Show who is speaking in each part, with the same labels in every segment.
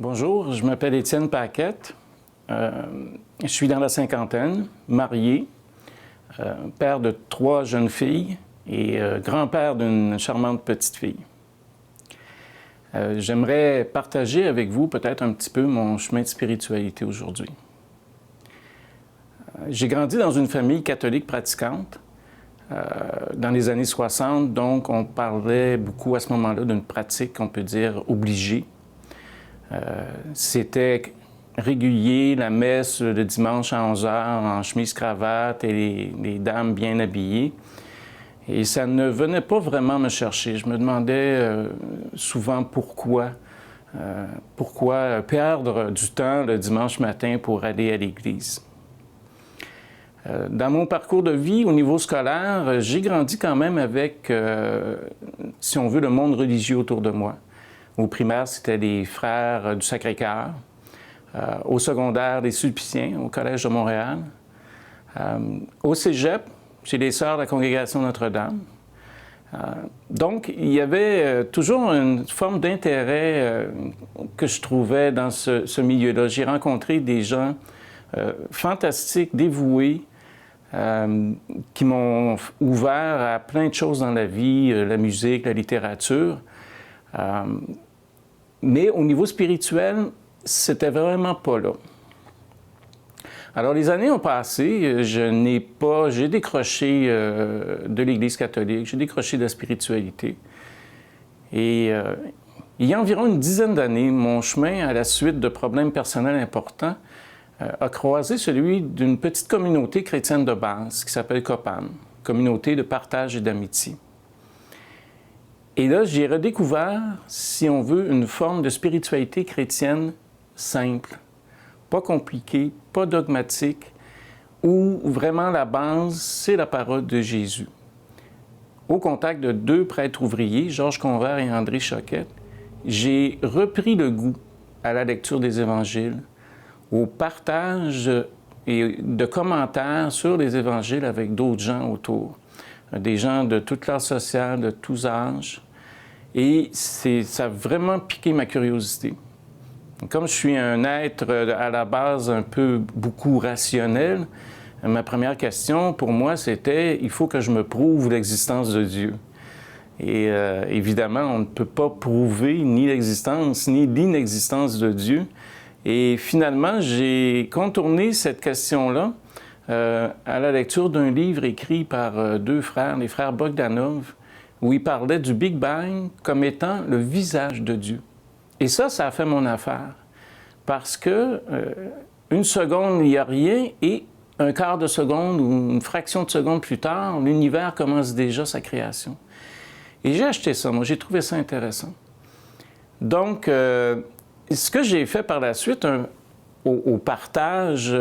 Speaker 1: Bonjour, je m'appelle Étienne Paquette. Je suis dans la cinquantaine, marié, père de 3 jeunes filles et grand-père d'une charmante petite fille. J'aimerais partager avec vous peut-être un petit peu mon chemin de spiritualité aujourd'hui. J'ai grandi dans une famille catholique pratiquante dans les années 60, donc on parlait beaucoup à ce moment-là d'une pratique, on peut dire, obligée. C'était régulier, la messe le dimanche à 11h en chemise-cravate et les dames bien habillées. Et ça ne venait pas vraiment me chercher. Je me demandais souvent pourquoi perdre du temps le dimanche matin pour aller à l'église. Dans mon parcours de vie, au niveau scolaire, j'ai grandi quand même avec, si on veut, le monde religieux autour de moi. Au primaire, c'était les Frères du Sacré-Cœur. Au secondaire, les Sulpiciens, au Collège de Montréal. Au cégep, chez les Sœurs de la Congrégation Notre-Dame. Donc, il y avait toujours une forme d'intérêt que je trouvais dans ce milieu-là. J'ai rencontré des gens fantastiques, dévoués, qui m'ont ouvert à plein de choses dans la vie, la musique, la littérature. Mais au niveau spirituel, c'était vraiment pas là. Alors, les années ont passé, j'ai décroché de l'Église catholique, j'ai décroché de la spiritualité. Et il y a environ une dizaine d'années, mon chemin, à la suite de problèmes personnels importants, a croisé celui d'une petite communauté chrétienne de base qui s'appelle COPAM, Communauté de partage et d'amitié. Et là, j'ai redécouvert, si on veut, une forme de spiritualité chrétienne simple, pas compliquée, pas dogmatique, où vraiment la base, c'est la parole de Jésus. Au contact de 2 prêtres ouvriers, Georges Convert et André Choquette, j'ai repris le goût à la lecture des évangiles, au partage et de commentaires sur les évangiles avec d'autres gens autour, des gens de toute classe sociale, de tous âges. Et ça a vraiment piqué ma curiosité. Comme je suis un être à la base un peu beaucoup rationnel, ma première question pour moi c'était « il faut que je me prouve l'existence de Dieu ». Et évidemment, on ne peut pas prouver ni l'existence ni l'inexistence de Dieu. Et finalement, j'ai contourné cette question-là à la lecture d'un livre écrit par 2 frères, les frères Bogdanov, où ils parlaient du Big Bang comme étant le visage de Dieu. Et ça a fait mon affaire. Parce que une seconde, il n'y a rien, et un quart de seconde ou une fraction de seconde plus tard, l'univers commence déjà sa création. Et j'ai acheté ça, moi, j'ai trouvé ça intéressant. Donc, ce que j'ai fait par la suite, au partage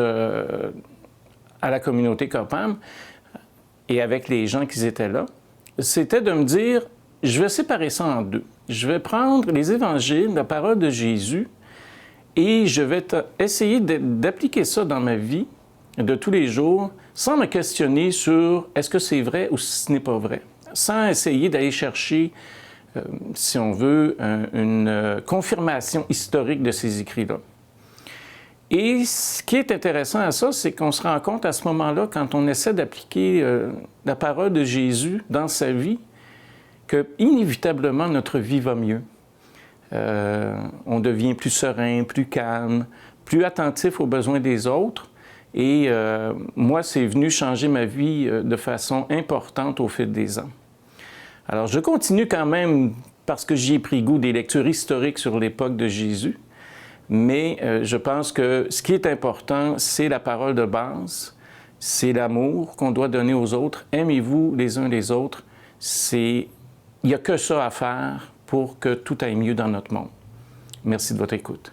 Speaker 1: à la communauté COPAM et avec les gens qui étaient là, c'était de me dire, je vais séparer ça en 2. Je vais prendre les évangiles, la parole de Jésus, et je vais essayer d'appliquer ça dans ma vie de tous les jours, sans me questionner sur est-ce que c'est vrai ou si ce n'est pas vrai, sans essayer d'aller chercher, si on veut, une confirmation historique de ces écrits-là. Et ce qui est intéressant à ça, c'est qu'on se rend compte à ce moment-là, quand on essaie d'appliquer la parole de Jésus dans sa vie, que inévitablement notre vie va mieux. On devient plus serein, plus calme, plus attentif aux besoins des autres. Et moi, c'est venu changer ma vie de façon importante au fil des ans. Alors, je continue quand même, parce que j'y ai pris goût, des lectures historiques sur l'époque de Jésus. Mais je pense que ce qui est important, c'est la parole de base, c'est l'amour qu'on doit donner aux autres. Aimez-vous les uns les autres. Il n'y a que ça à faire pour que tout aille mieux dans notre monde. Merci de votre écoute.